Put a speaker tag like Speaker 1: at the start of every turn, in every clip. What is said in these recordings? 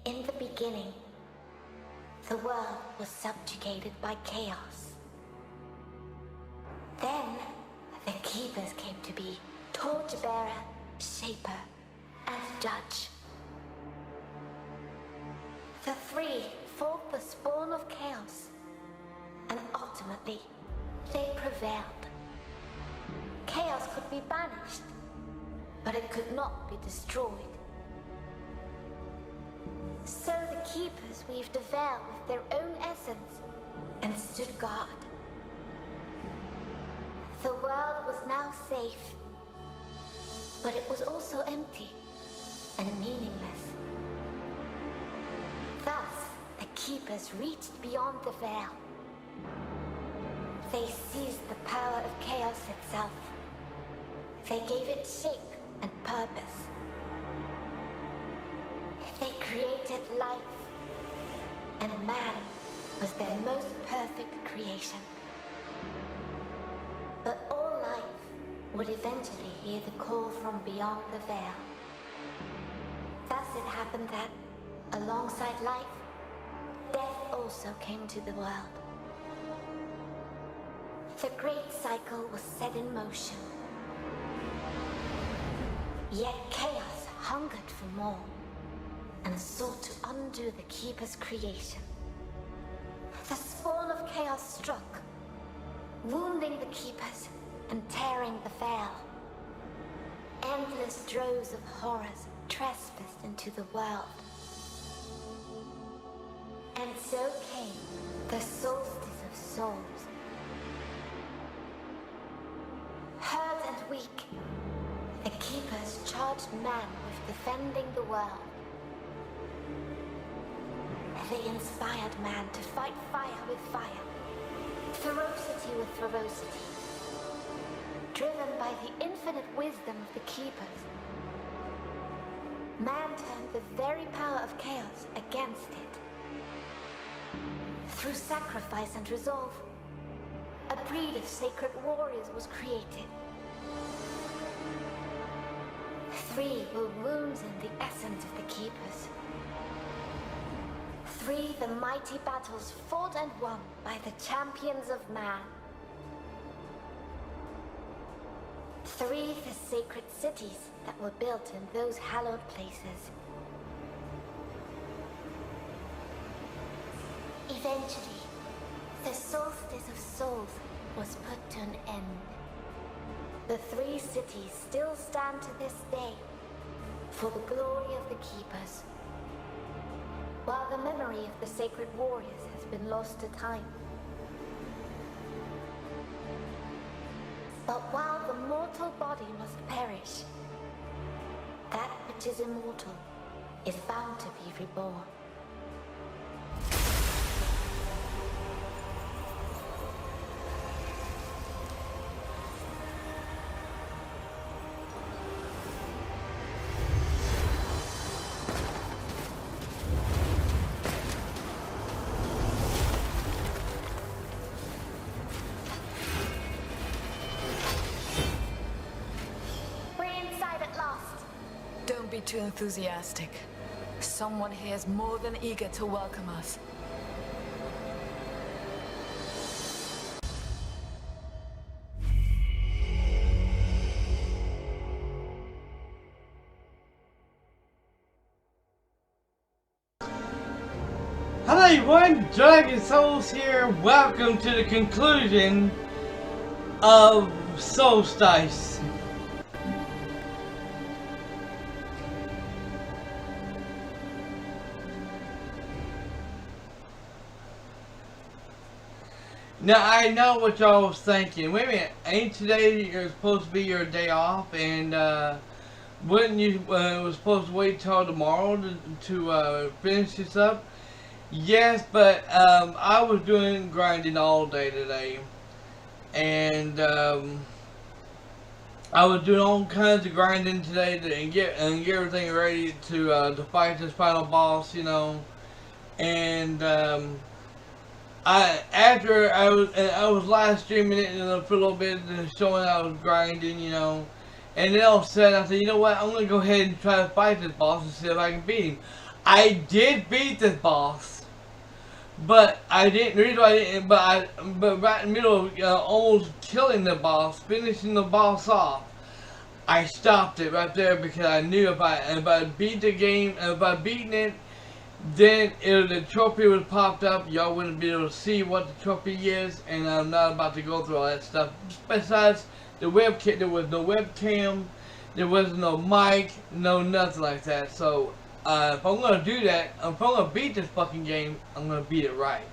Speaker 1: In the beginning, the world was subjugated by chaos. Then, the Keepers came to be Torchbearer, Shaper, and Judge. The three fought the spawn of chaos, and ultimately, they prevailed. Chaos could be banished, but it could not be destroyed. So the Keepers weaved a veil with their own essence and stood guard. The world was now safe, but it was also empty and meaningless. Thus, the Keepers reached beyond the veil. They seized the power of chaos itself. They gave it shape and purpose. They created life, and man was their most perfect creation. But all life would eventually hear the call from beyond the veil. Thus it happened that, alongside life, death also came to the world. The great cycle was set in motion. Yet chaos hungered for more, and sought to undo the Keeper's creation. The spawn of chaos struck, wounding the Keepers and tearing the veil. Endless droves of horrors trespassed into the world. And so came the solstice of souls. Hurt and weak, the Keepers charged man with defending the world. They inspired man to fight fire with fire, ferocity with ferocity. Driven by the infinite wisdom of the Keepers, man turned the very power of chaos against it. Through sacrifice and resolve, a breed of sacred warriors was created. Three were wounds in the essence of the Keepers. Three the mighty battles fought and won by the champions of man. Three the sacred cities that were built in those hallowed places. Eventually, the solstice of souls was put to an end. The three cities still stand to this day for the glory of the Keepers, while the memory of the sacred warriors has been lost to time. But while the mortal body must perish, that which is immortal is bound to be reborn.
Speaker 2: Don't be too enthusiastic. Someone here is more than eager to welcome us.
Speaker 3: Hello everyone, Dragon Souls here. Welcome to the conclusion of SOULSTICE. Now I know what y'all was thinking. Wait a minute, ain't today you're supposed to be your day off, and wouldn't you was supposed to wait till tomorrow to finish this up? Yes, but I was doing grinding all day today, and I was doing all kinds of grinding today and get everything ready to fight this final boss, you know, and after I was live streaming it for a little bit and showing I was grinding, you know, and then all of a sudden I said, you know what, I'm gonna go ahead and try to fight this boss and see if I can beat him. I did beat this boss, but I didn't. Reason why I didn't. But right in the middle of almost killing the boss, finishing the boss off, I stopped it right there because I knew if I beat the game, if I beaten it, then the trophy would have popped up. Y'all wouldn't be able to see what the trophy is, and I'm not about to go through all that stuff. Besides the webcam, there was no webcam, there was no mic, no nothing like that. So if I'm gonna do that, if I'm gonna beat this fucking game, I'm gonna beat it right.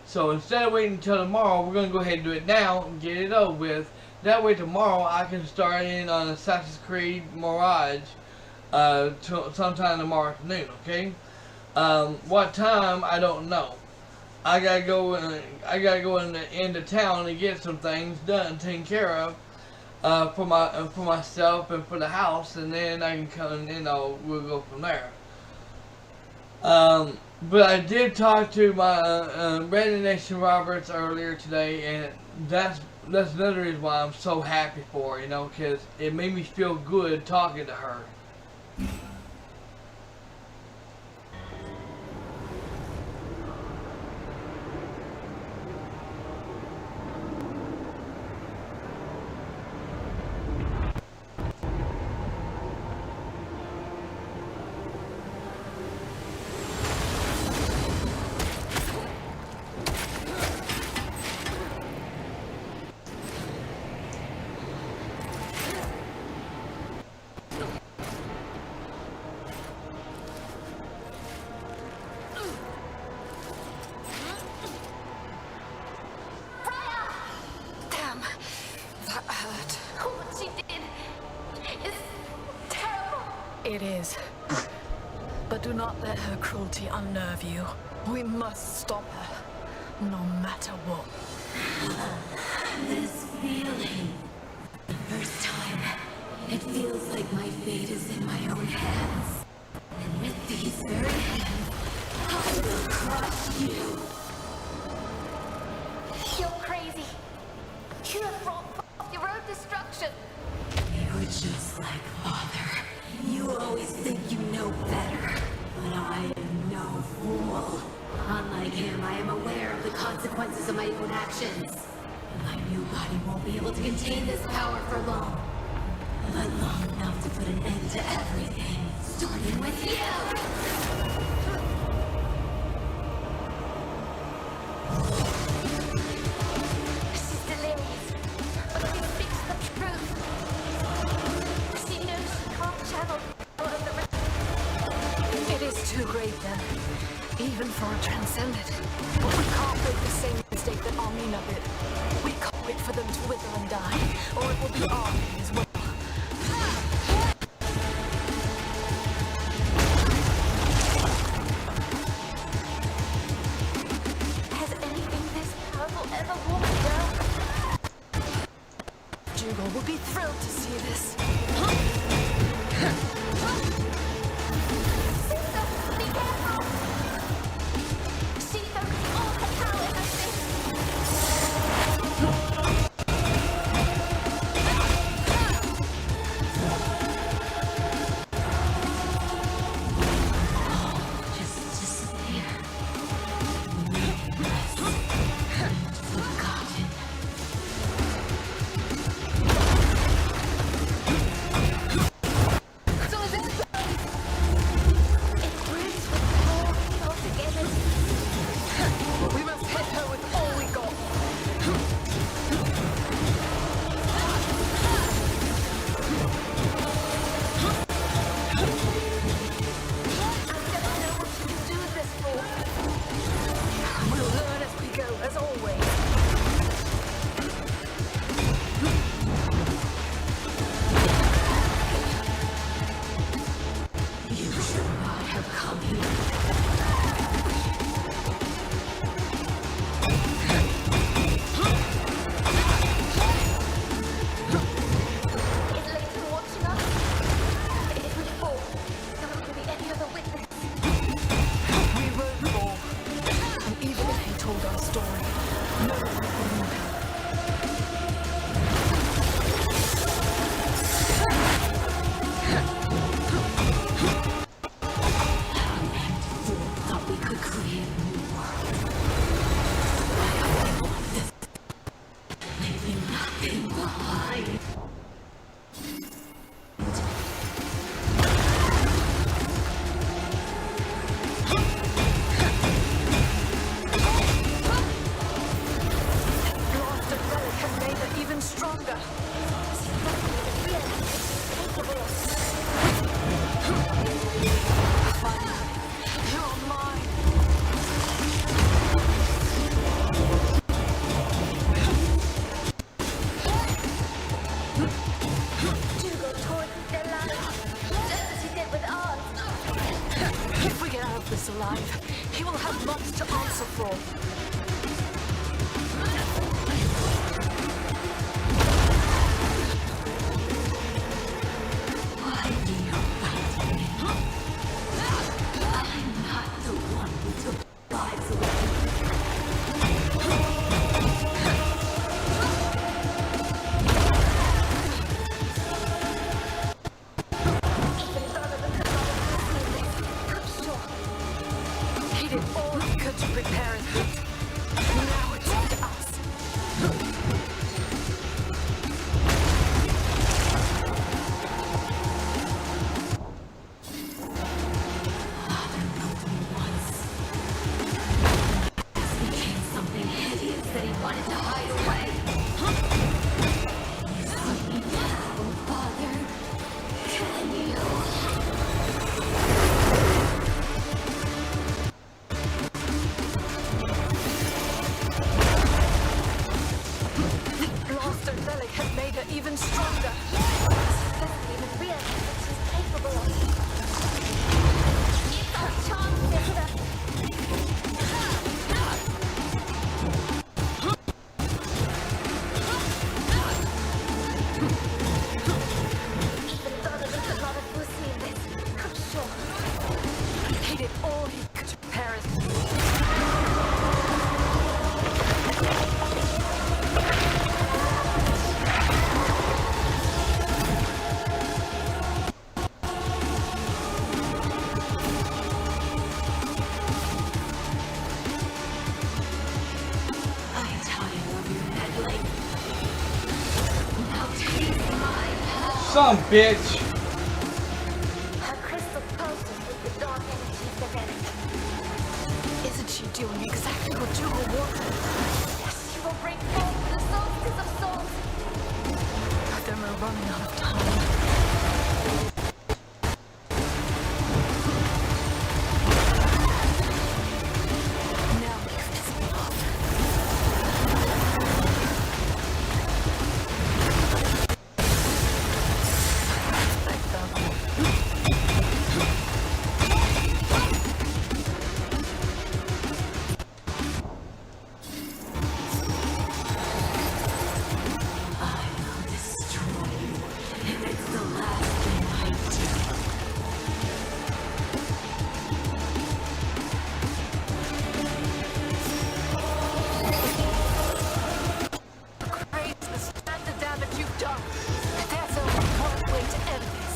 Speaker 3: So instead of waiting until tomorrow, we're gonna go ahead and do it now and get it over with. That way tomorrow I can start in on Assassin's Creed Mirage sometime tomorrow afternoon. Okay. What time I don't know. I gotta go into town and get some things done, taken care of for myself and for the house, and then I can come and we'll go from there. But I did talk to my Red Nation Roberts earlier today, and that's another reason why I'm so happy for her, you know, because it made me feel good talking to her.
Speaker 2: It is. But do not let her cruelty unnerve you. We must stop her, no matter what.
Speaker 4: This feeling. The first time, it feels like my fate is in my own hands. And with these very hands, I will crush you.
Speaker 1: You're crazy. You have brought forth your own destruction.
Speaker 4: You're just like Father. You always think you know better. But I am no fool. Unlike him, I am aware of the consequences of my own actions. My new body won't be able to contain this power for long. But long enough to put an end to everything. Starting with you!
Speaker 1: She's delirious, but she speaks the truth. She knows she can't channel all of the rest.
Speaker 2: It is too great then, even for a transcendent. But we can't make the same mistake that Armina did. We can't wait for them to wither and die, or it will be our fate as well.
Speaker 1: Has anything this powerful ever walked down?
Speaker 2: Jugal will be thrilled to see this.
Speaker 1: Sister, be careful! She's focusing all her power in her fist.
Speaker 4: Just disappear. Forgotten.
Speaker 2: before.
Speaker 4: Why do you fight me? I'm not the one who took lives away.
Speaker 2: He did all he could to prepare us. Now it's up to us.
Speaker 4: Father loved me once. This became something hideous that he wanted to hide away. You see me now, Father? Can you?
Speaker 2: Blaster relic has made her even stronger.
Speaker 1: Doesn't even realize what she's capable of. It's our chance, sister. Even Donovan could not have foreseen this, I'm sure.
Speaker 2: He did all he could to prepare us.
Speaker 4: I'm tired of your meddling. Now taste my power.
Speaker 3: Some bitch.
Speaker 1: Her crystal pulses with the dark energies of energy.
Speaker 2: Isn't she doing exactly what you were wanting?
Speaker 1: She will bring forth the solstice of souls.
Speaker 2: But then we're running out of time. Now you've pissed me off. Like them.
Speaker 4: I will destroy you, and it's the last thing I do.
Speaker 2: Praise the standard damage you've done. There's only one way to end this.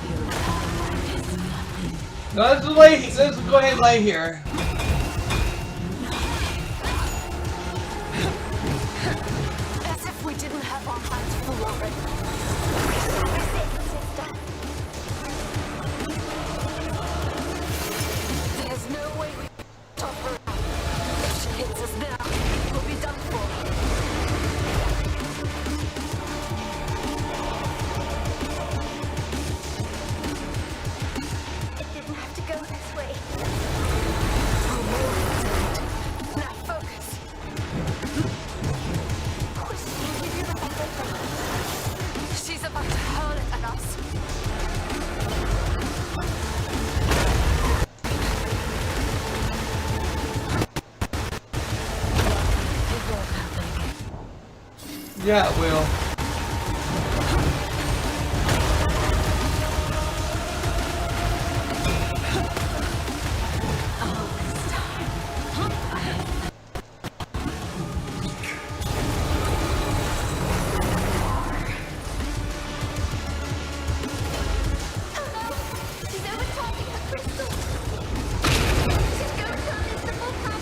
Speaker 4: Your power is nothing.
Speaker 3: No, let's lay. Let's go ahead and lay here.
Speaker 2: As if we didn't have our hands full already.
Speaker 1: Resist, sister.
Speaker 2: There's no way we can stop her. If she hits us now, we'll be done for.
Speaker 1: It didn't have to go this way.
Speaker 2: Now focus.
Speaker 1: Push me to give you the better thing.
Speaker 2: She's about to hurl it at us. It won't happen again.
Speaker 3: Yeah, it will.
Speaker 4: All this time, I have
Speaker 1: Oh no! She's overcharging her crystal. She's going to unleash the full power.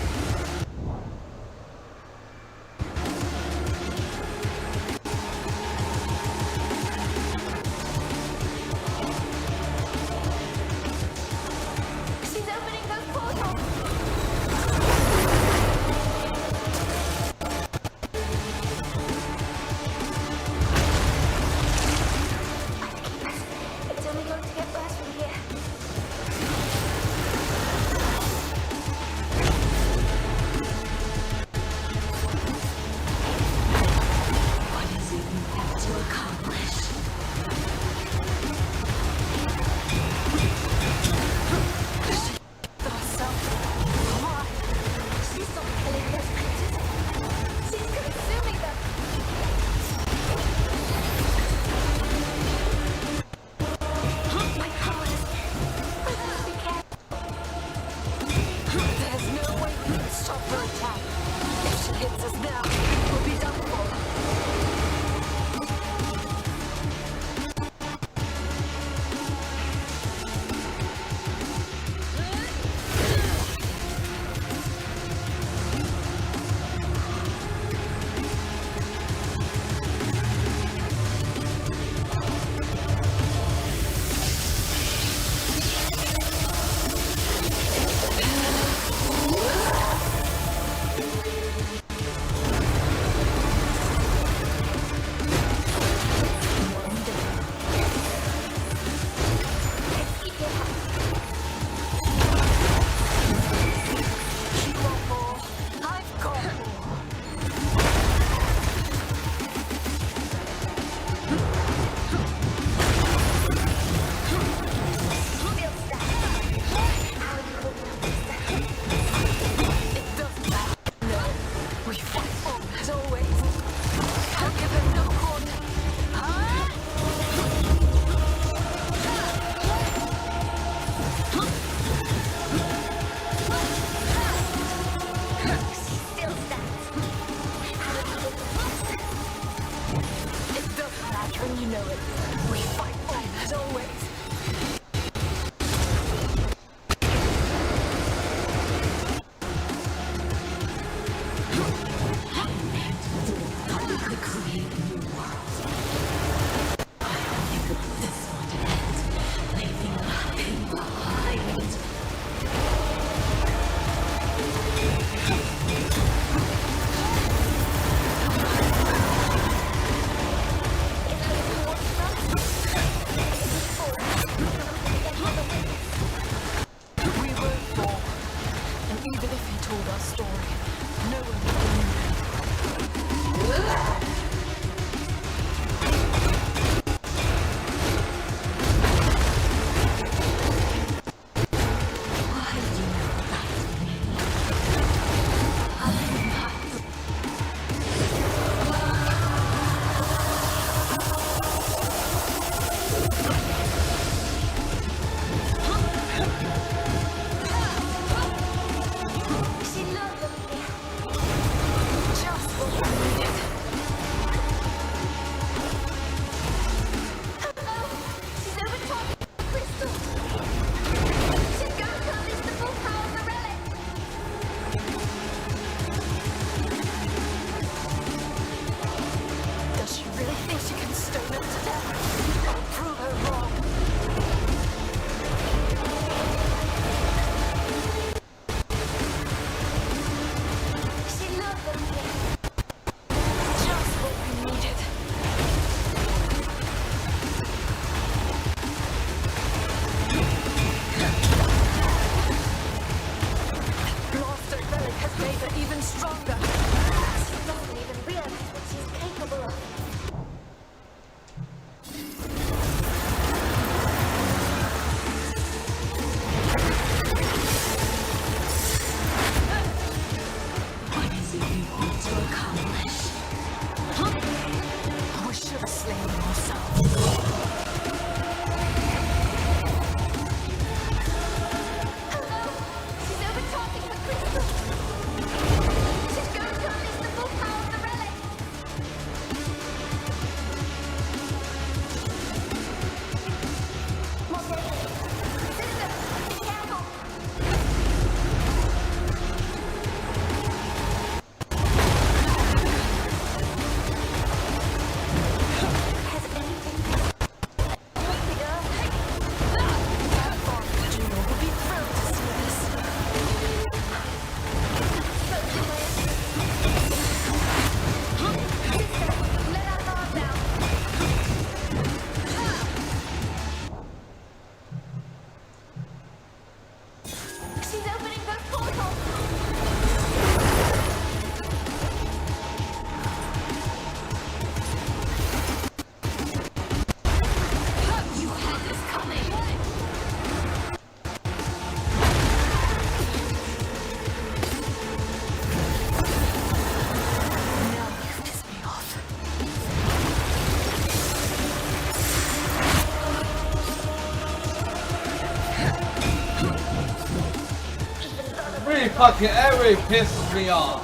Speaker 3: fucking everybody pisses me off.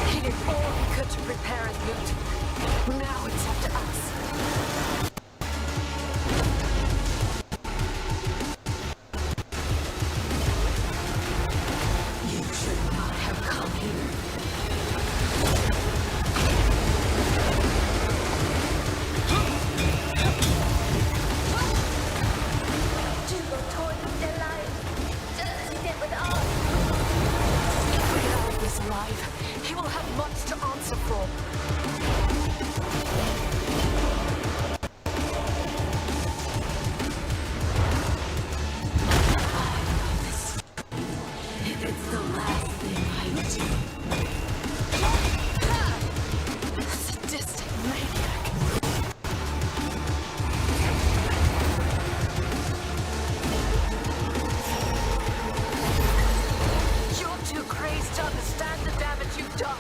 Speaker 2: He did all he could to prepare his loot. Now it's up to us.
Speaker 4: You should not have come here.
Speaker 1: To go toward their lives, just as he did with ours.
Speaker 2: If we allow this alive, he will have much to answer for.
Speaker 4: If it's the last thing I do.
Speaker 2: Sadistic maniac. You're too crazed to understand the damage you've done.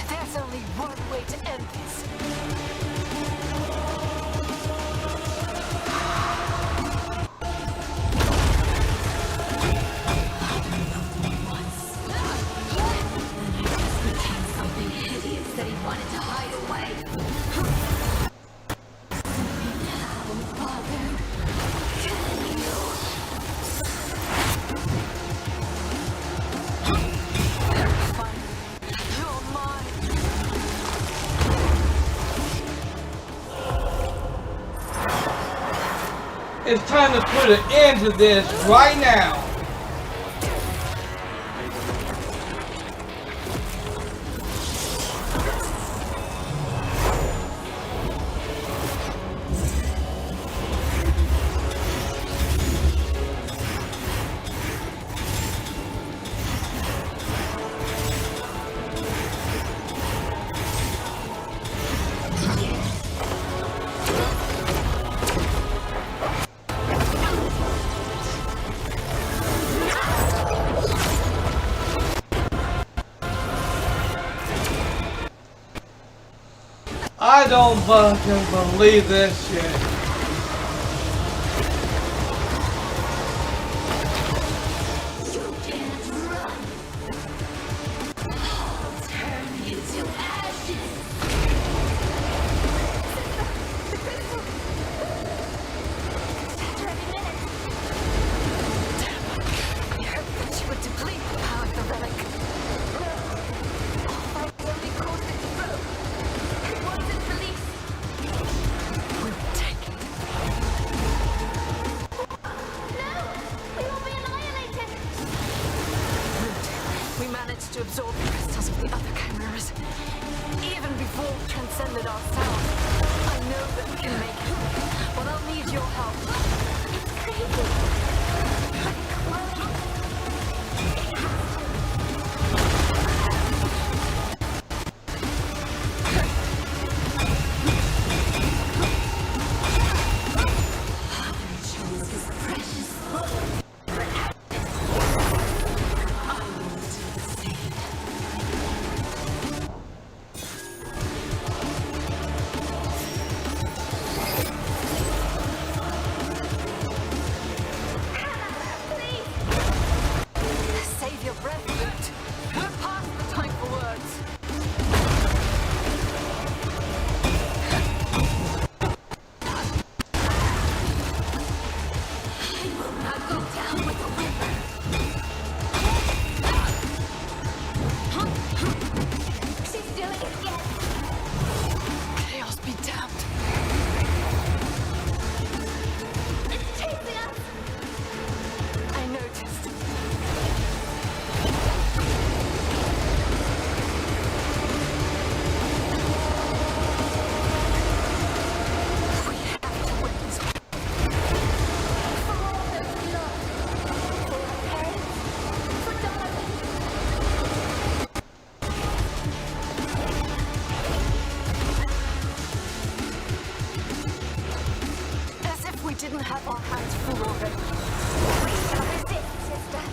Speaker 2: There's only one way to end this.
Speaker 4: Once. Then I just became something hideous that he wanted to hide away. Now, Father, can you?
Speaker 2: Finally, you're mine.
Speaker 3: It's time to put an end to this right now. I don't fucking believe this shit.
Speaker 4: You can't run. I'll turn you to ashes.
Speaker 2: I hoped that you would deplete the power of the relic.
Speaker 1: I only caused it to grow. It wasn't released.
Speaker 2: We will take it.
Speaker 1: No! We will be annihilated!
Speaker 2: We managed to absorb the crystals of the other chimeras. Even before we transcended ourselves, I know that we can make it. But I'll need your help.
Speaker 1: It's crazy. But it won't.
Speaker 4: Father chose his precious book. I will do the same.
Speaker 2: Save your breath, Luke. We're past the time for words.
Speaker 4: I will not go down with the river.
Speaker 1: She's doing it again.
Speaker 2: Chaos be damned.
Speaker 1: It's chasing us.
Speaker 2: I noticed. We have to win this.
Speaker 1: For all those we lost. For our parents. For Darwin.
Speaker 2: As if we didn't have our hands full already.
Speaker 1: We shall resist, sister.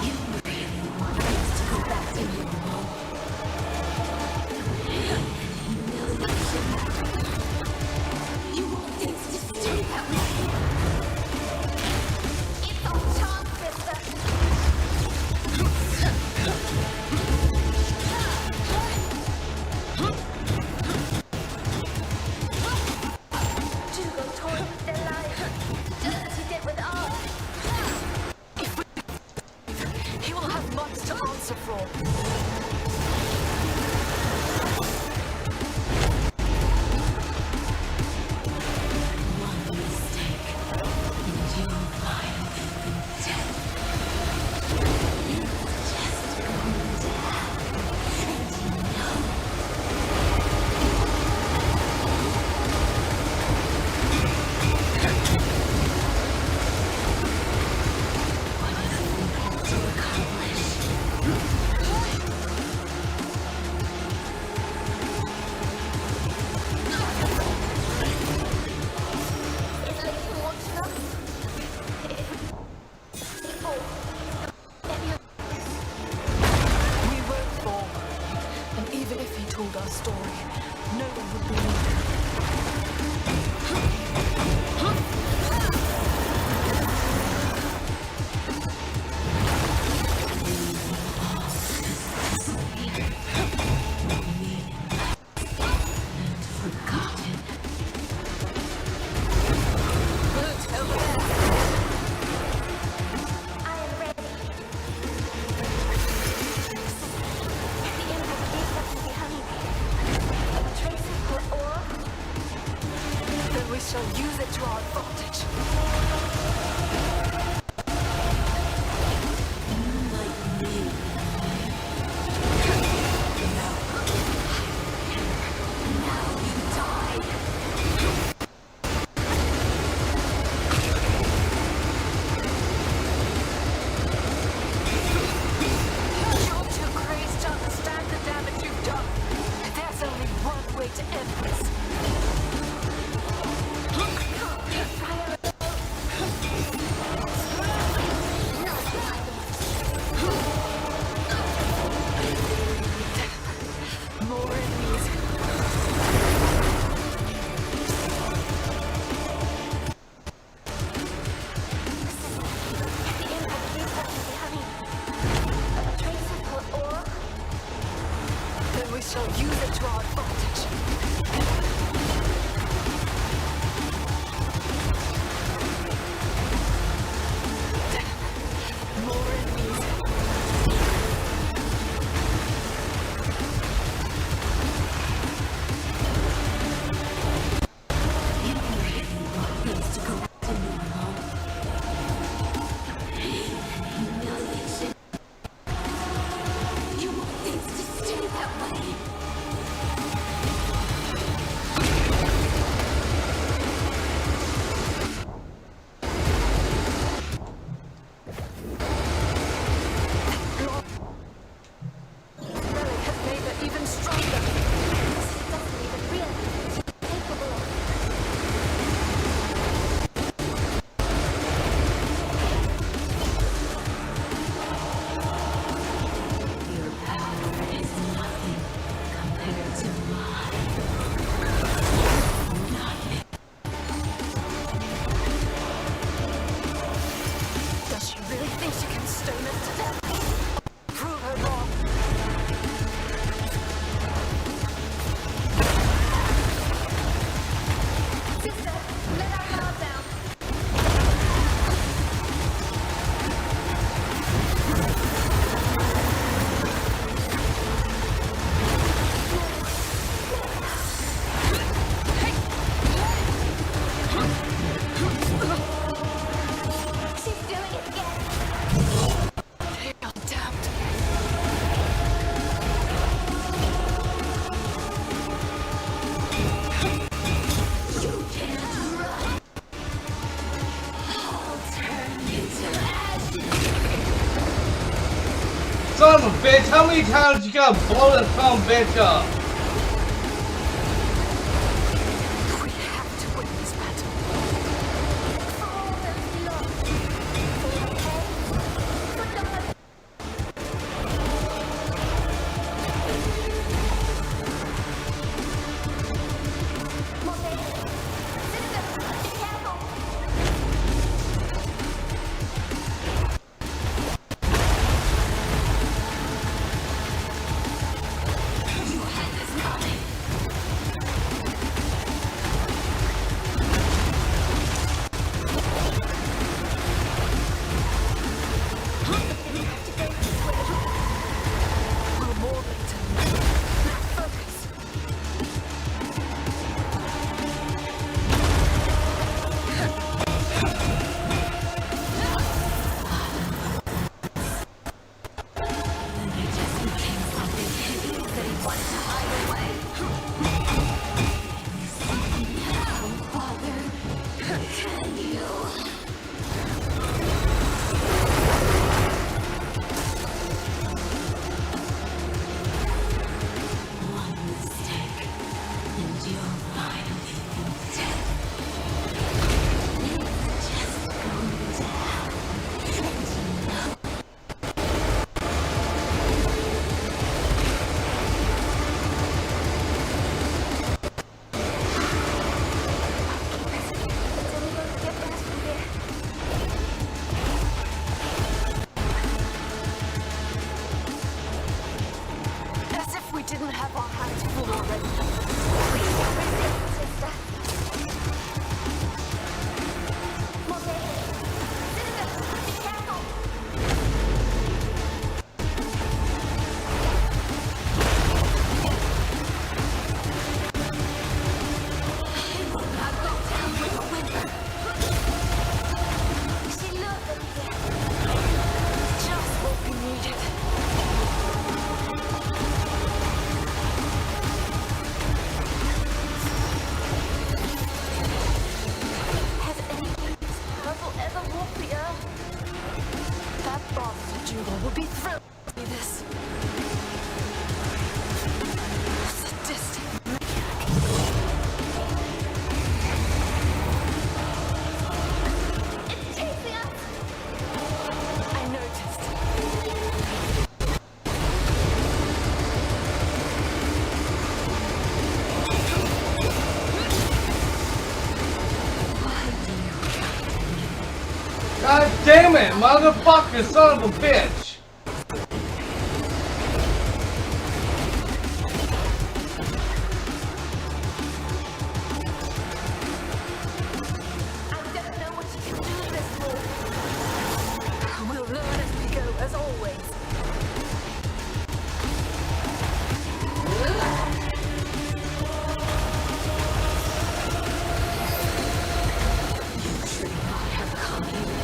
Speaker 4: You really want us to go back to normal. Humiliation.
Speaker 2: It's a fraud.
Speaker 4: One mistake, and you'll find death. It's just going down, and you know. What is important to accomplish?
Speaker 1: Is Leighton watching us? People,
Speaker 2: We won't fall. And even if he told our story, no one would believe him.
Speaker 4: Forgotten.
Speaker 2: We'll tell them.
Speaker 1: I am ready. The impact is left behind. A traceable orb.
Speaker 2: Then we shall use it to our advantage.
Speaker 4: Like me. Now you die.
Speaker 2: You're too crazed to understand the damage you've done. There's only one way to end this. More enemies.
Speaker 1: The impact is left behind. A traceable orb.
Speaker 2: Then we shall use it to our advantage. More enemies.
Speaker 4: Things to go back to normal. Pain and humiliation. You want things to stay that way.
Speaker 2: Relic has made her even stronger.
Speaker 1: Doesn't even realize what she's capable of.
Speaker 4: Your power is nothing compared to mine. Nothing.
Speaker 2: Does she really think she can stone us to death? Prove her wrong.
Speaker 1: Sister, let our guard down. She's doing it again.
Speaker 2: You're damned.
Speaker 4: You can't run. I'll turn you to ash.
Speaker 3: Son of a bitch, how many times you gotta blow that son of a bitch up?
Speaker 2: We have to win this battle.
Speaker 1: For all those lost. For the pain. For the Mosaic. Sister, be careful.
Speaker 4: You had the wanted to hide away. Father, can you? One mistake, and you'll finally be dead. It's just going to happen, and you know.
Speaker 2: As if we didn't have our hands full already.
Speaker 1: Sister. Mother. Sister, be careful. She looked at me.
Speaker 2: Just what we needed.
Speaker 1: Has anything this powerful ever walked the earth?
Speaker 2: That bastard Jewel would be thrilled to see this. Sadistic maniac.
Speaker 1: It's chasing us.
Speaker 2: I noticed.
Speaker 3: God damn it, motherfucker, son of a bitch!
Speaker 1: I don't know what you can do this for.
Speaker 2: We'll learn as we go, as always.
Speaker 4: You should not have come here.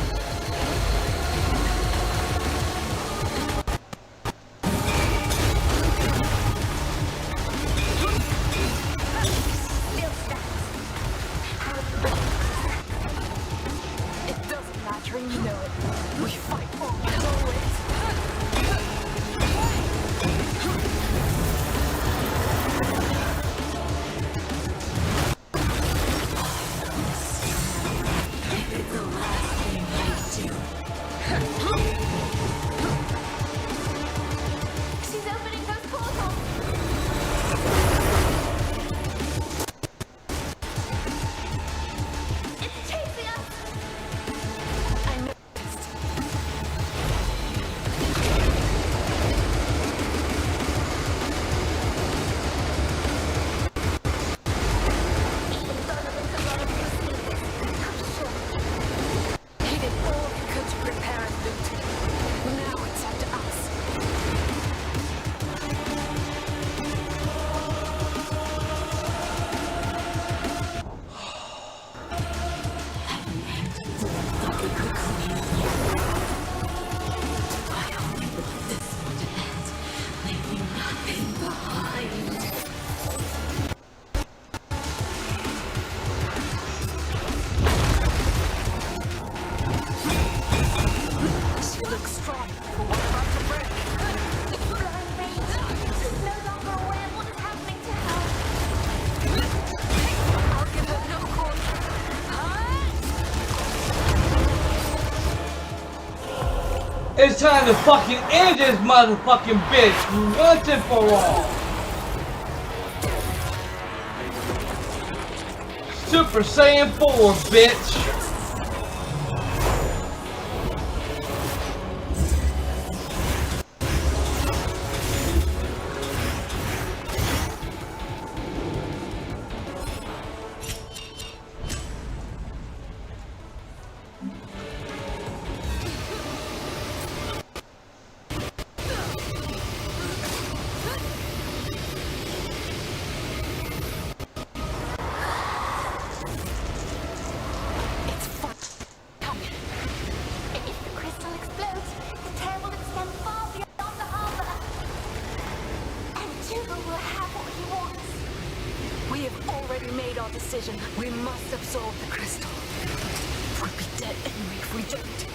Speaker 1: Still stands.
Speaker 2: It doesn't matter, and you know it. We fight on, as always.
Speaker 4: It's the last thing I do.
Speaker 1: She's opening those portals. It's chasing us.
Speaker 2: I noticed.
Speaker 1: Even Donovan could not have foreseen this. I'm sure.
Speaker 2: He did all he could to prepare and loot. Now it's up to us.
Speaker 4: I only want this one to end, leaving nothing behind.
Speaker 2: She looks strong. What about the break?
Speaker 1: Blind rage. No longer aware of what is happening to her.
Speaker 2: I'll give her no quarter.
Speaker 3: It's time to fucking end this motherfucking bitch once and for all! Super Saiyan 4, bitch!
Speaker 1: Hugo will have what he wants.
Speaker 2: We have already made our decision. We must absorb the crystal. We'll be dead anyway if we don't.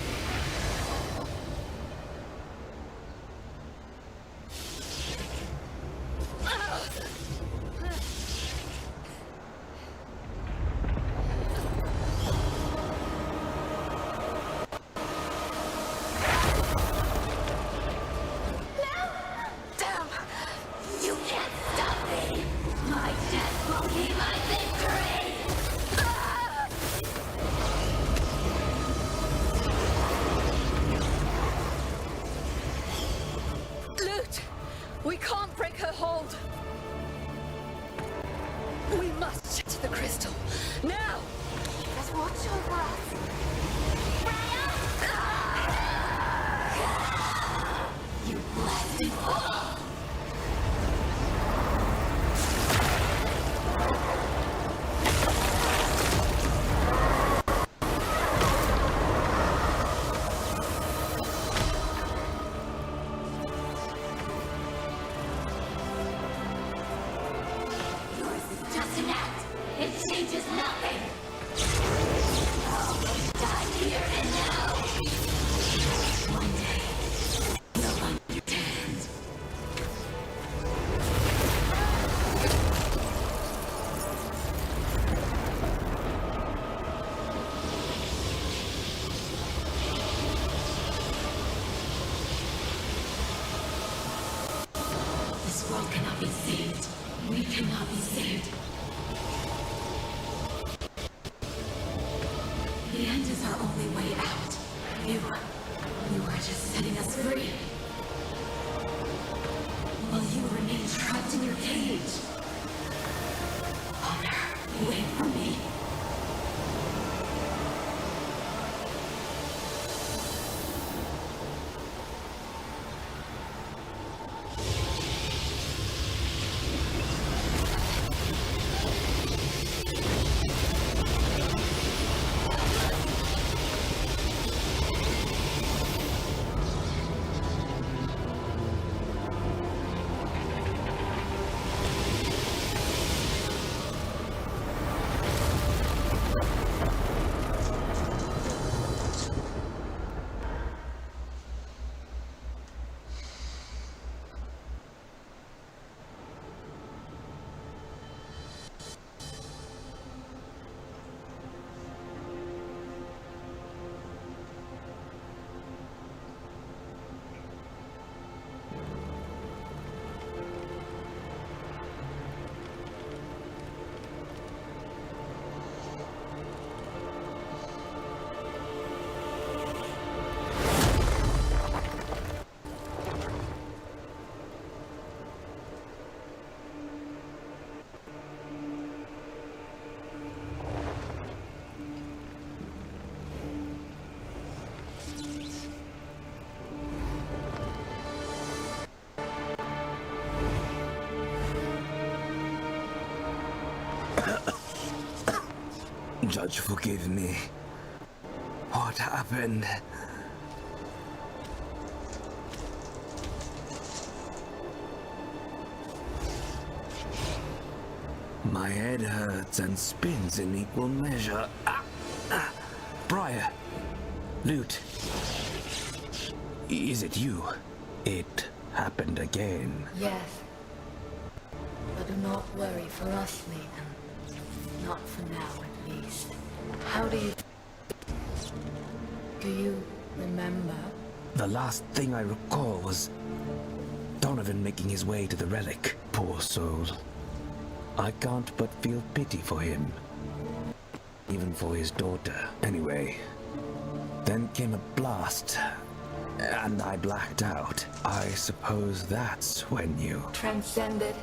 Speaker 2: We can't break her hold. We must get to the crystal. Now!
Speaker 1: Just watch over us.
Speaker 4: You blasted fool! This world cannot be saved. We cannot be saved. The end is our only way out. You are just setting us free. While you remain trapped in your cage. Honor, wait for me.
Speaker 5: Judge, forgive me. What happened? My head hurts and spins in equal measure. Briar! Lute! Is it you? It happened again.
Speaker 2: Yes. But do not worry for us, Nathan. Not for now, at least. How do you... Do you remember?
Speaker 5: The last thing I recall was Donovan making his way to the relic. Poor soul. I can't but feel pity for him. Even for his daughter. Anyway, then came a blast, and I blacked out. I suppose that's when you...
Speaker 2: Transcended?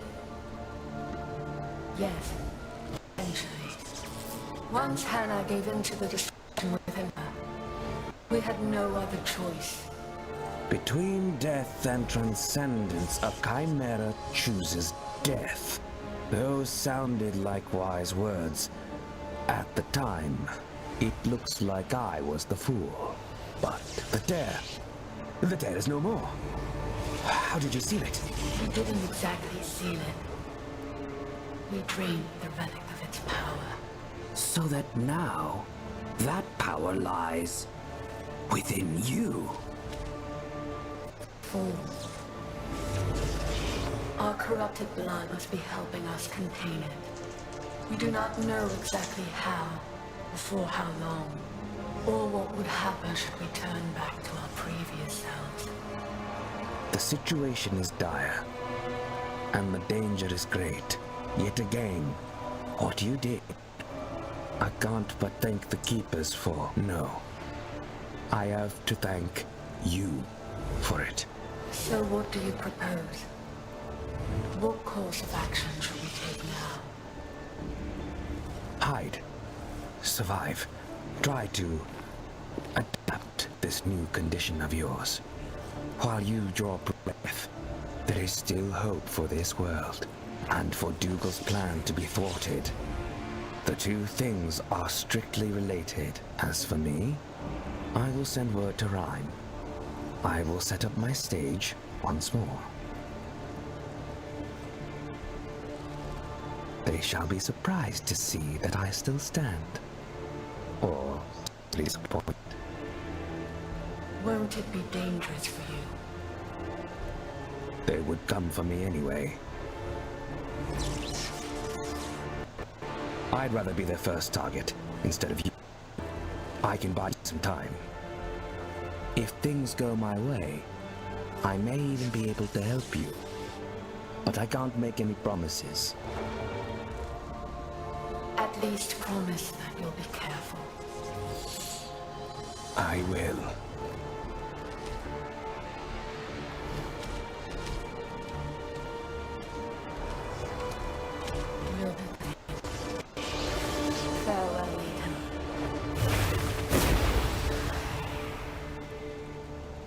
Speaker 2: Yes. Eventually. Once Hannah gave in to the destruction within her, we had no other choice.
Speaker 5: Between death and transcendence, a chimera chooses death. Those sounded like wise words. At the time, it looks like I was the fool. But the dare is no more. How did you seal it?
Speaker 2: We didn't exactly seal it. We drained the relic of its power.
Speaker 5: So that now, that power lies within you.
Speaker 2: Fool. Our corrupted blood must be helping us contain it. We do not know exactly how, or for how long, or what would happen should we turn back to our previous selves.
Speaker 5: The situation is dire, and the danger is great. Yet again, what you did, I can't but thank the Keepers for. No, I have to thank you for it.
Speaker 2: So what do you propose? What course of action should we take now?
Speaker 5: Hide. Survive. Try to adapt this new condition of yours. While you draw breath, there is still hope for this world, and for Dougal's plan to be thwarted. The two things are strictly related. As for me, I will send word to Rhyme. I will set up my stage once more. They shall be surprised to see that I still stand. Or disappointed.
Speaker 2: Won't it be dangerous for you?
Speaker 5: They would come for me anyway. I'd rather be their first target instead of you. I can buy you some time. If things go my way, I may even be able to help you. But I can't make any promises.
Speaker 2: At least promise that you'll be careful.
Speaker 5: I will.
Speaker 2: We'll be farewell, Ethan.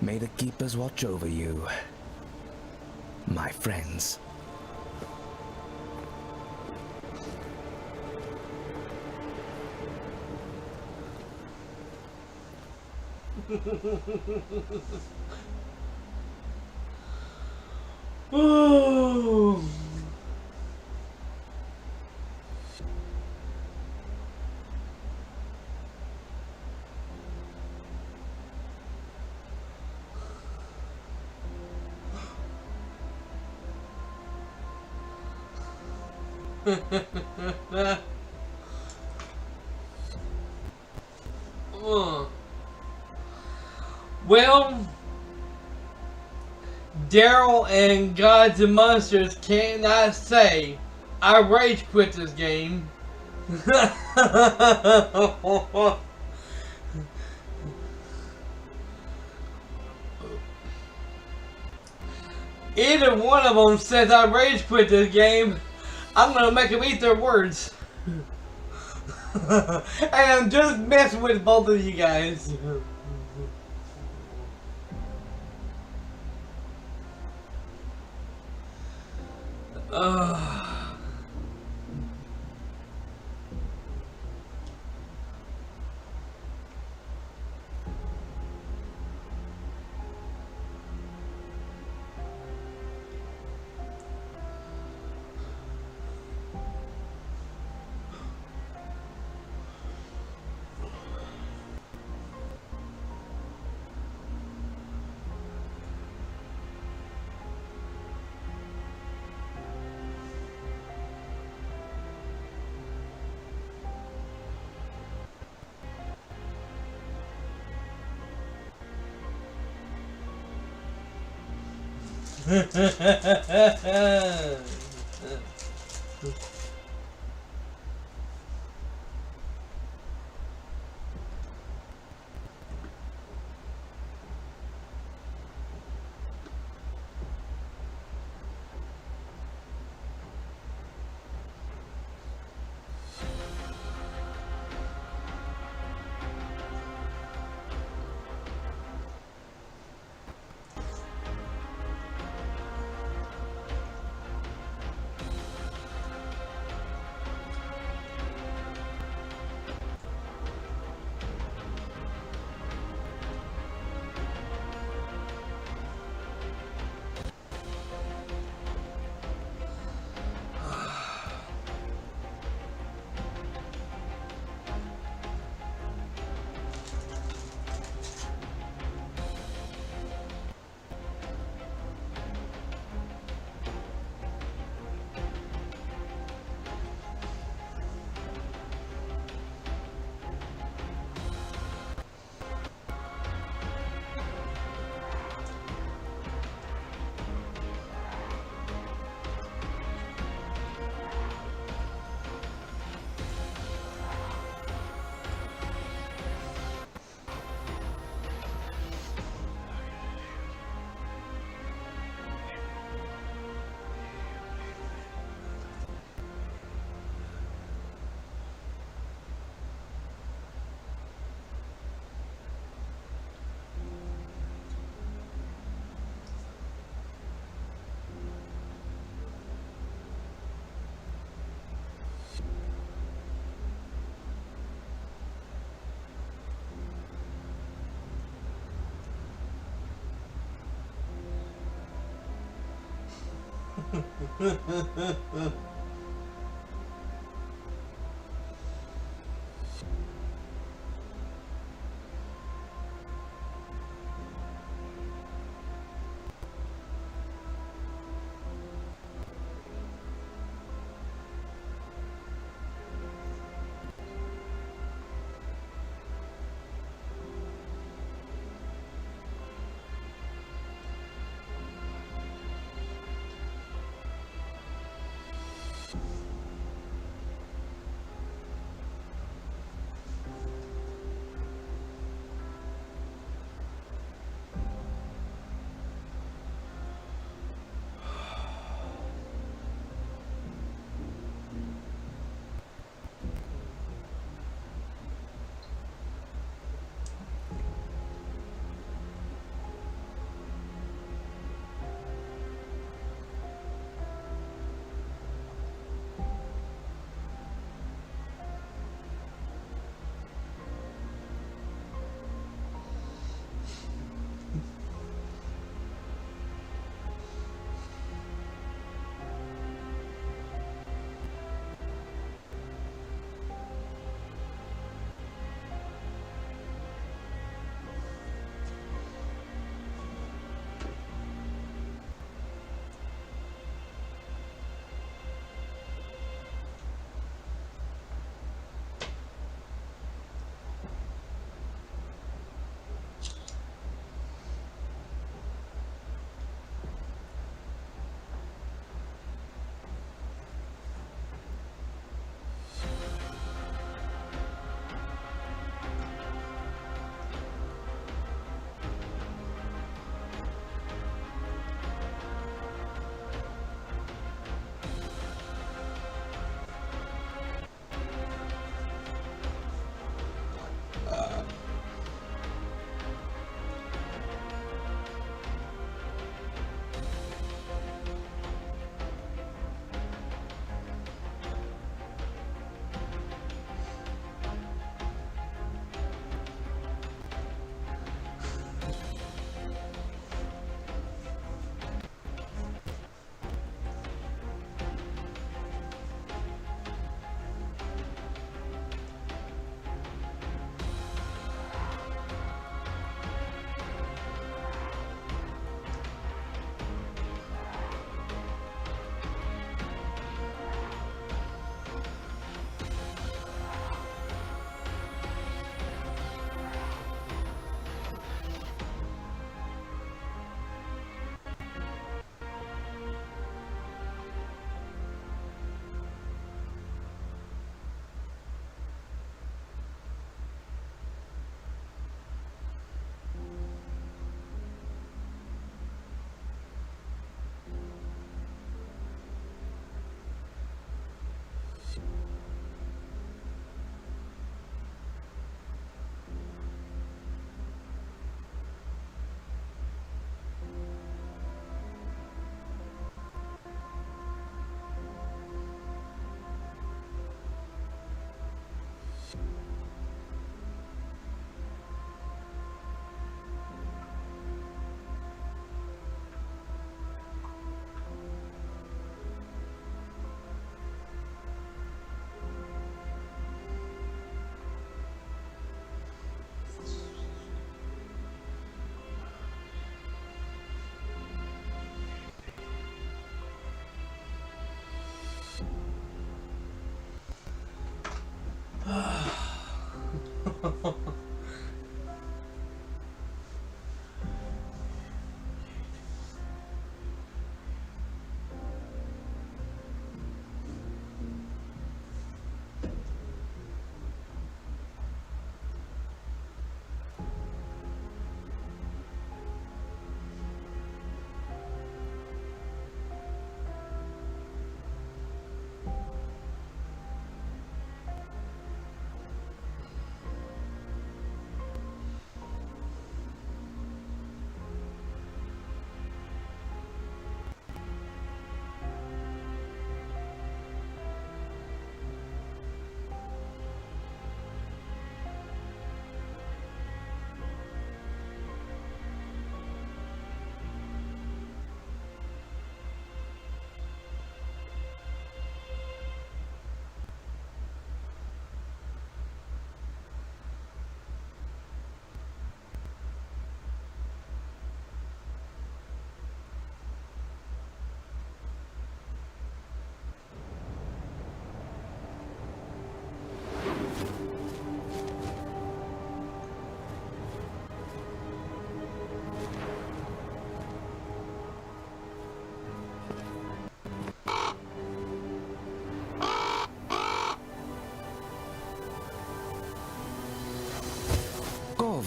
Speaker 5: May the Keepers watch over you, my friends.
Speaker 3: Ooh. Well, Daryl and Gods and Monsters cannot say I rage quit this game. Either one of them says I rage quit this game, I'm gonna make them eat their words. And I'm just messing with both of you guys.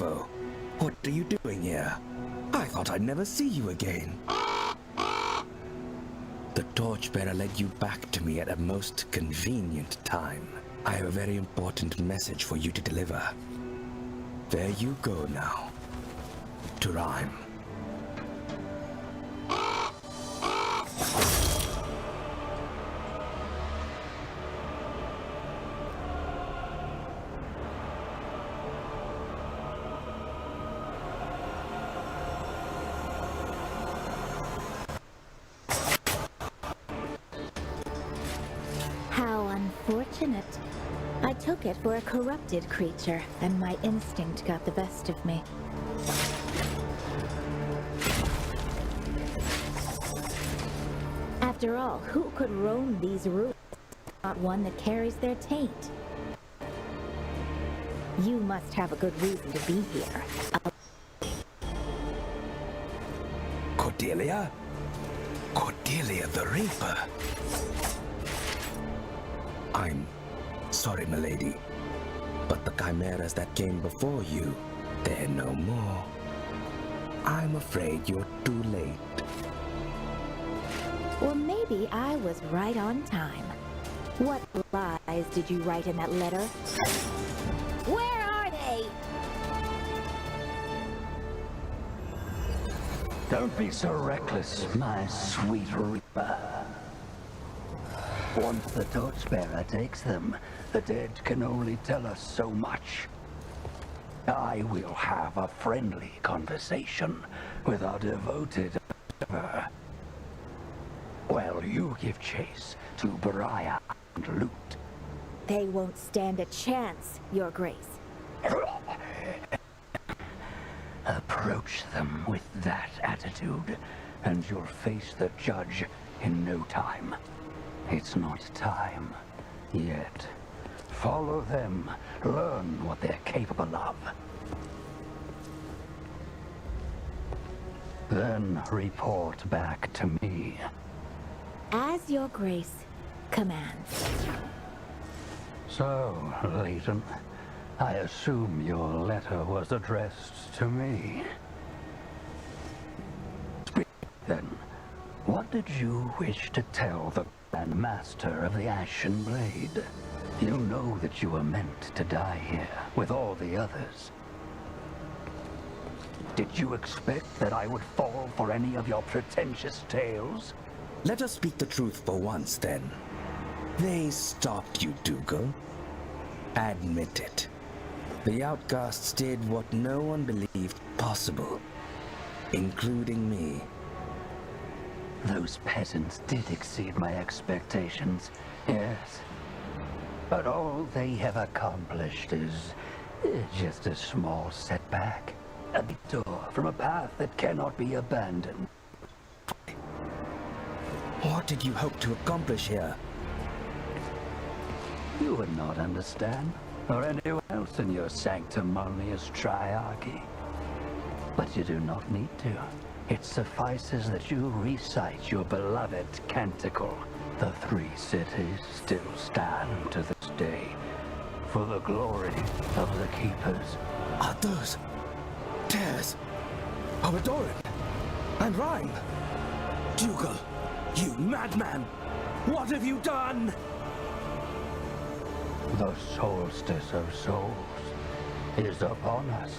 Speaker 5: Corvo, what are you doing here? I thought I'd never see you again. The torchbearer led you back to me at a most convenient time. I have a very important message for you to deliver. There you go now. To Rhyme.
Speaker 1: How unfortunate. I took it for a corrupted creature, and my instinct got the best of me. After all, who could roam these ruins? Not one that carries their taint. You must have a good reason to be here.
Speaker 5: Cordelia? Cordelia the Reaper? I'm sorry, milady, but the chimeras that came before you, they're no more. I'm afraid you're too late.
Speaker 1: Or maybe I was right on time. What lies did you write in that letter? Where are they?
Speaker 6: Don't be so reckless, my sweet Reaper. Once the torchbearer takes them, the dead can only tell us so much. I will have a friendly conversation with our devoted observer. While you give chase to Beriah and loot.
Speaker 1: They won't stand a chance, Your Grace.
Speaker 6: Approach them with that attitude, and you'll face the judge in no time. It's not time yet. Follow them, learn what they're capable of. Then report back to me.
Speaker 1: As Your Grace commands.
Speaker 6: So, Leighton, I assume your letter was addressed to me. Speak then. What did you wish to tell the Grand Master of the Ashen Blade? You know that you were meant to die here with all the others. Did you expect that I would fall for any of your pretentious tales?
Speaker 5: Let us speak the truth for once, then. They stopped you, Dougal. Admit it. The outcasts did what no one believed possible, including me.
Speaker 6: Those peasants did exceed my expectations, yes. But all they have accomplished is just a small setback. A detour from a path that cannot be abandoned.
Speaker 5: What did you hope to accomplish here?
Speaker 6: You would not understand, or anyone else in your sanctimonious triarchy. But you do not need to. It suffices that you recite your beloved canticle. The 3 cities still stand to this day, for the glory of the Keepers.
Speaker 5: Are those tears of Adoran and Rhyme? Dougal, you madman! What have you done?
Speaker 6: The solstice of souls is upon us.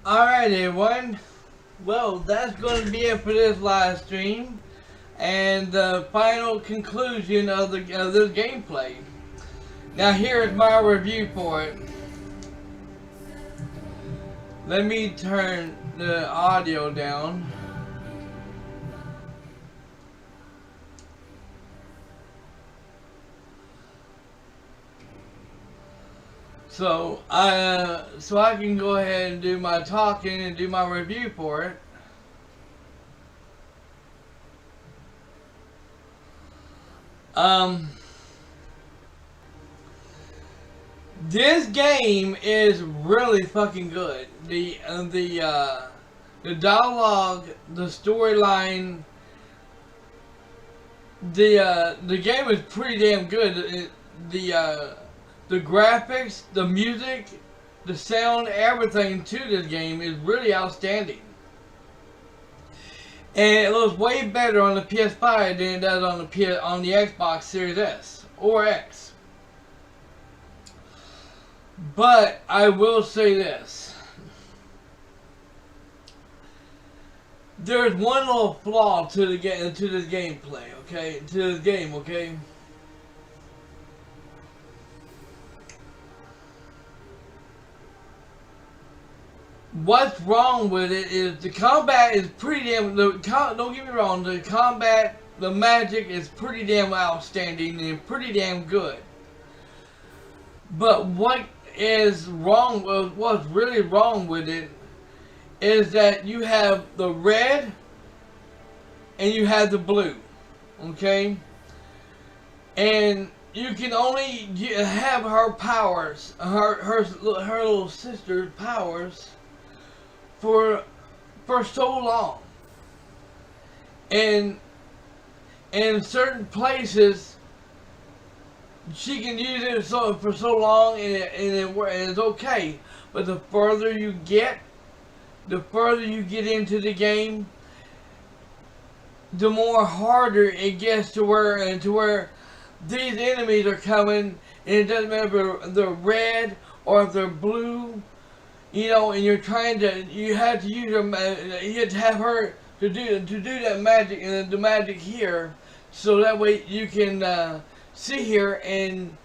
Speaker 3: Alright everyone, well that's going to be it for this live stream and the final conclusion of this gameplay. Now here is my review for it. Let me turn the audio down. So I can go ahead and do my talking and do my review for it. This game is really fucking good. The dialogue, the storyline, the game is pretty damn good. The graphics, the music, the sound, everything to this game is really outstanding. And it looks way better on the PS5 than it does on the Xbox Series S or X. But I will say this. There's one little flaw to this gameplay, okay? To this game, okay? What's wrong with it is the combat is pretty damn. Don't get me wrong. The combat, the magic is pretty damn outstanding and pretty damn good. But what is wrong? What's really wrong with it is that you have the red and you have the blue, okay? And you can only have her powers, her little sister's powers, for so long. And in certain places she can use it for so long and it's okay. But the further you get into the game, the more harder it gets to where these enemies are coming, and it doesn't matter if they're red or if they're blue. You know, and you have to use her, you have to have her to do that magic, and the magic here, so that way you can sit here and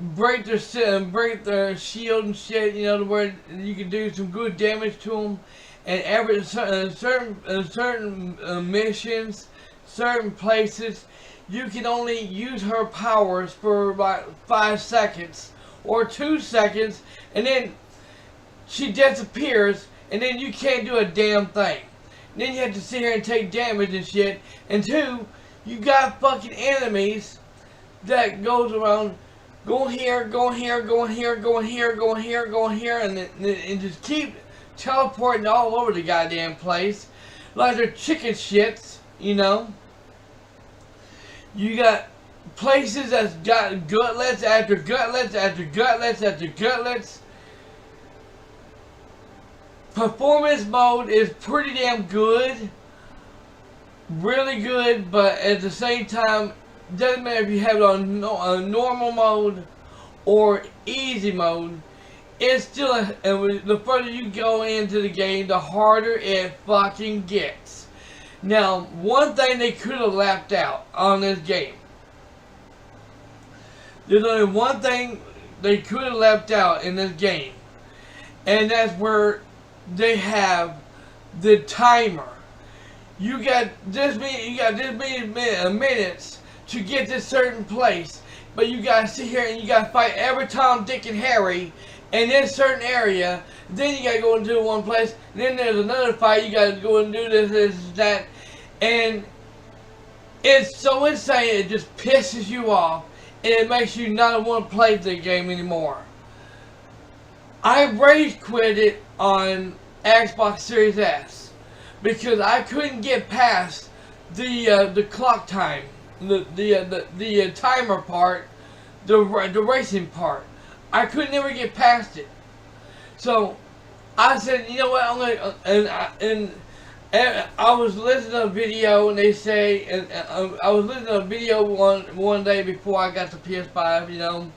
Speaker 3: break their shield and shit. You know, where you can do some good damage to them. And certain missions, certain places, you can only use her powers for about 5 seconds or 2 seconds, and then she disappears, and then you can't do a damn thing. And then you have to sit here and take damage and shit. And 2, you got fucking enemies that goes around going here, going here, going here, going here, going here, going here, and just keep teleporting all over the goddamn place like they're chicken shits, you know. You got places that's got gutlets after gutlets after gutlets after gutlets. Performance mode is pretty damn good, really good, but at the same time, doesn't matter if you have it on normal mode or easy mode. It's still the further you go into the game, the harder it fucking gets. Now, one thing they could have left out on this game. There's only one thing they could have left out in this game, and that's where they have the timer. You got this many minutes to get to certain place, but you gotta sit here and you gotta fight every Tom, Dick, and Harry in this certain area. Then you gotta go into one place. Then there's another fight. You gotta go and do this, that, and it's so insane. It just pisses you off, and it makes you not want to play the game anymore. I rage quit it on Xbox Series S because I couldn't get past the clock time, the timer part, the racing part. I could never get past it. So I said, you know what, I'm gonna and I was listening to a video, and they say, and I was listening to a video one day before I got the PS5, you know.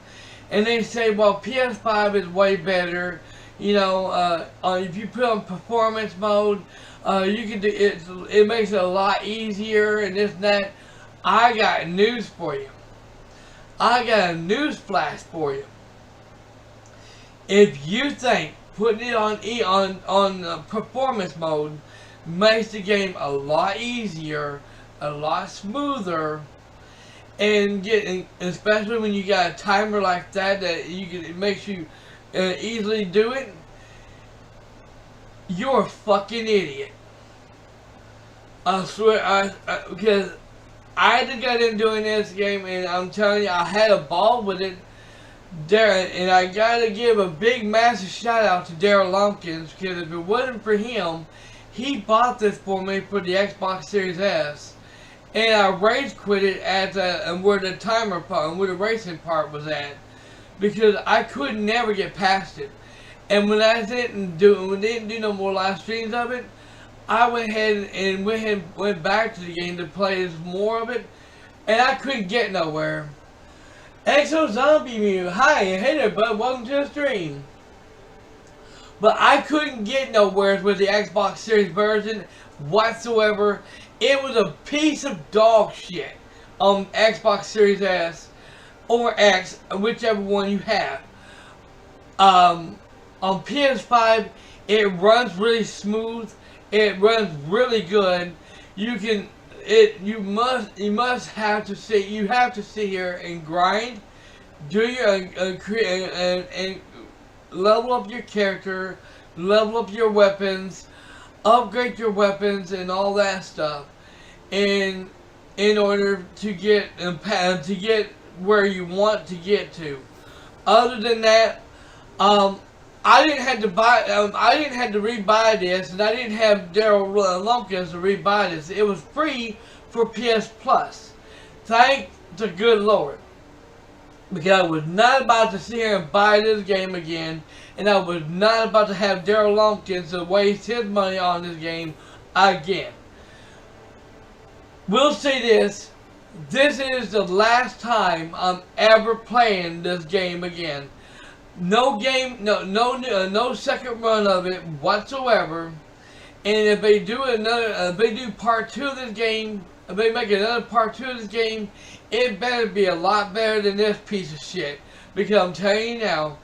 Speaker 3: And they say, well, PS5 is way better, you know, if you put on performance mode, you can do it. It makes it a lot easier and this and that. I got news for you. I got a news flash for you. If you think putting it on performance mode makes the game a lot easier, a lot smoother, and especially when you got a timer like that it makes you easily do it, you're a fucking idiot. I swear, because I just got in doing this game, and I'm telling you, I had a ball with it. Darren, and I gotta give a big massive shout out to Daryl Lumpkins, because if it wasn't for him, he bought this for me for the Xbox Series S, and I rage quit it at where the timer part, where the racing part was at, because I could never get past it. And when I didn't do no more live streams of it, I went ahead and went back to the game to play more of it, and I couldn't get nowhere. Exo Zombie Mew, hi, hey there bud, welcome to the stream. But I couldn't get nowhere with the Xbox Series version whatsoever. It was a piece of dog shit on Xbox Series S or X, whichever one you have. On PS5, it runs really smooth. It runs really good. You must have to sit here and grind, do your and level up your character, level up your weapons, upgrade your weapons and all that stuff, and in order to get where you want to get to. Other than that, I didn't have to buy. I didn't have to rebuy this, and I didn't have Daryl Lumpkins to rebuy this. It was free for PS Plus. Thank the good Lord, because I was not about to sit here and buy this game again, and I was not about to have Daryl Lumpkins to waste his money on this game again. We'll say this: this is the last time I'm ever playing this game again. No game, no second run of it whatsoever. And if they do if they do part 2 of this game, if they make another part 2 of this game, it better be a lot better than this piece of shit. Because I'm telling you now,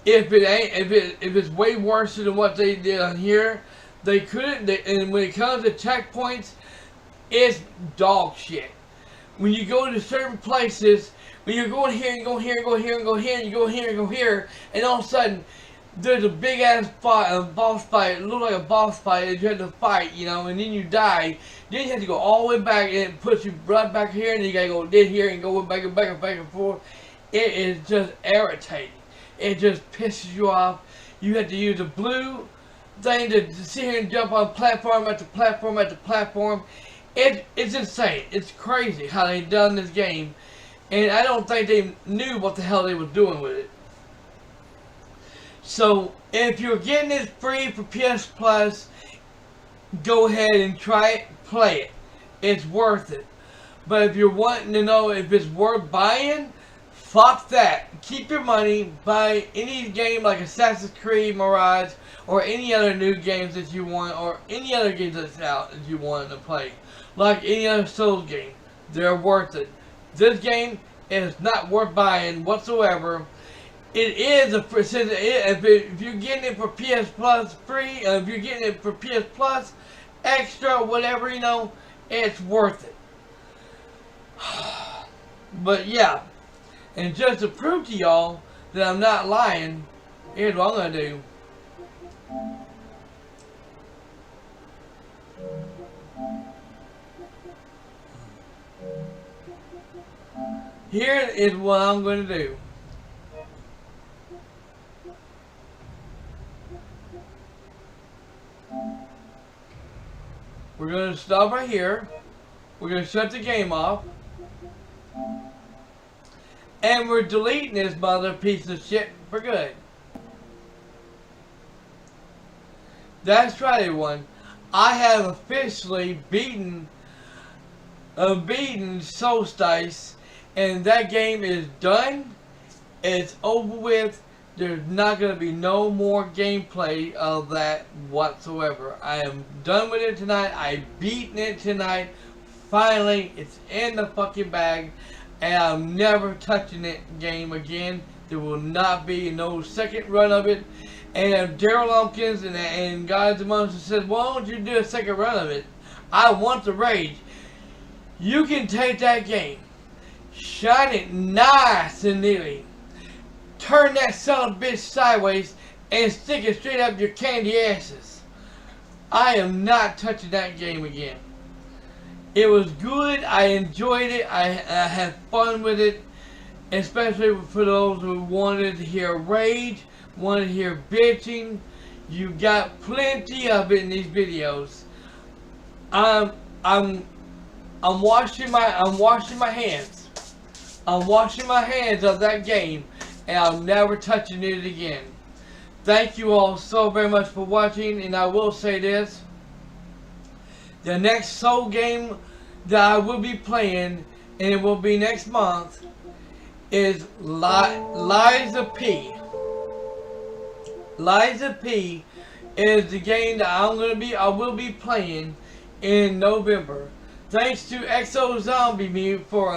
Speaker 3: if it's way worse than what they did on here, they couldn't. And when it comes to checkpoints, it's dog shit. When you go to certain places, when you're going here and go here and go here and go here and you go here and go here, and all of a sudden there's a big ass fight, a boss fight, it looked like a boss fight that you had to fight, you know, and then you die. Then you have to go all the way back, and it puts you right back here, and then you gotta go this here and go back and back and back and forth. It is just irritating. It just pisses you off. You have to use a blue thing to sit here and jump on platform after platform after platform. It's insane. It's crazy how they done this game. And I don't think they knew what the hell they was doing with it. So, if you're getting it free for PS Plus, go ahead and try it, play it. It's worth it. But if you're wanting to know if it's worth buying, fuck that. Keep your money, buy any game like Assassin's Creed Mirage, or any other new games that you want, or any other games that's out that you want to play. Like any other Souls game. They're worth it. This game is not worth buying whatsoever. It is if you're getting it for PS Plus free, if you're getting it for PS Plus extra, whatever, you know, it's worth it. But yeah, and just to prove to y'all that I'm not lying, here's what I'm gonna do. Here is what I'm going to do. We're going to stop right here. We're going to shut the game off. And we're deleting this mother piece of shit for good. That's right, everyone. I have officially beaten SOULSTICE. And that game is done. It's over with. There's not going to be no more gameplay of that whatsoever. I am done with it tonight. I've beaten it tonight. Finally, it's in the fucking bag. And I'm never touching that game again. There will not be no second run of it. And if Daryl Lumpkins and Guys Amongst Us said, why don't you do a second run of it? I want the rage. You can take that game. shine it nice and neatly. Turn that son of a bitch sideways and stick it straight up your candy asses. I am not touching that game again. It was good. I enjoyed it. I had fun with it. Especially for those who wanted to hear rage, wanted to hear bitching. You got plenty of it in these videos. I'm washing my hands. I'm washing my hands of that game, and I'm never touching it again. Thank you all so very much for watching, and I will say this. The next Soul game that I will be playing, and it will be next month, is Liza P. Liza P is the game that I will be playing in November. Thanks to Exo Zombie me for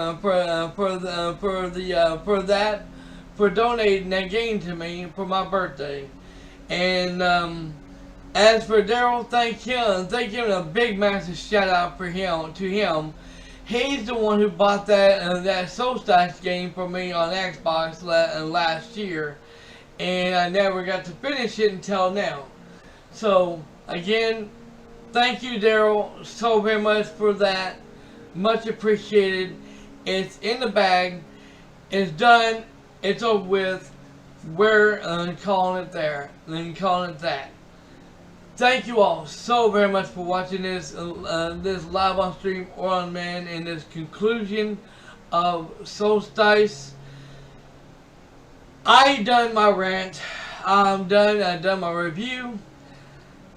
Speaker 3: donating that game to me for my birthday. And as for Daryl, thank him a big massive shout out to him. He's the one who bought that SOULSTICE game for me on Xbox last year, and I never got to finish it until now. So again, thank you, Daryl, so very much for that. Much appreciated. It's in the bag. It's done. It's over with. We're calling it there. And calling it that. Thank you all so very much for watching this this live on stream or on demand in this conclusion of SOULSTICE. I done my rant. I'm done. I done my review.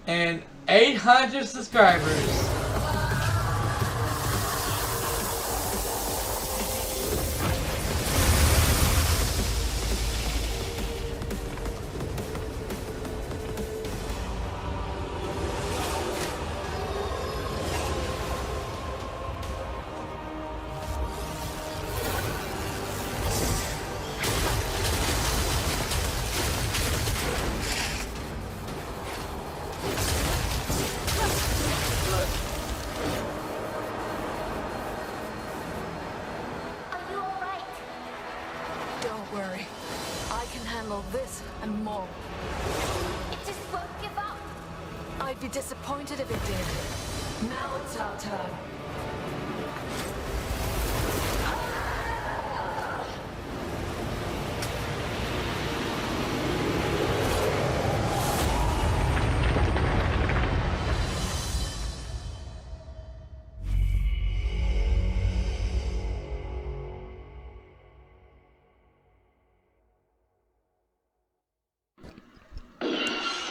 Speaker 3: And 800 subscribers.
Speaker 2: Don't worry. I can handle this and more.
Speaker 1: It just won't give up.
Speaker 2: I'd be disappointed if it did. Now it's our turn.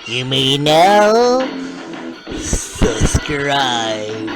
Speaker 7: You may now subscribe.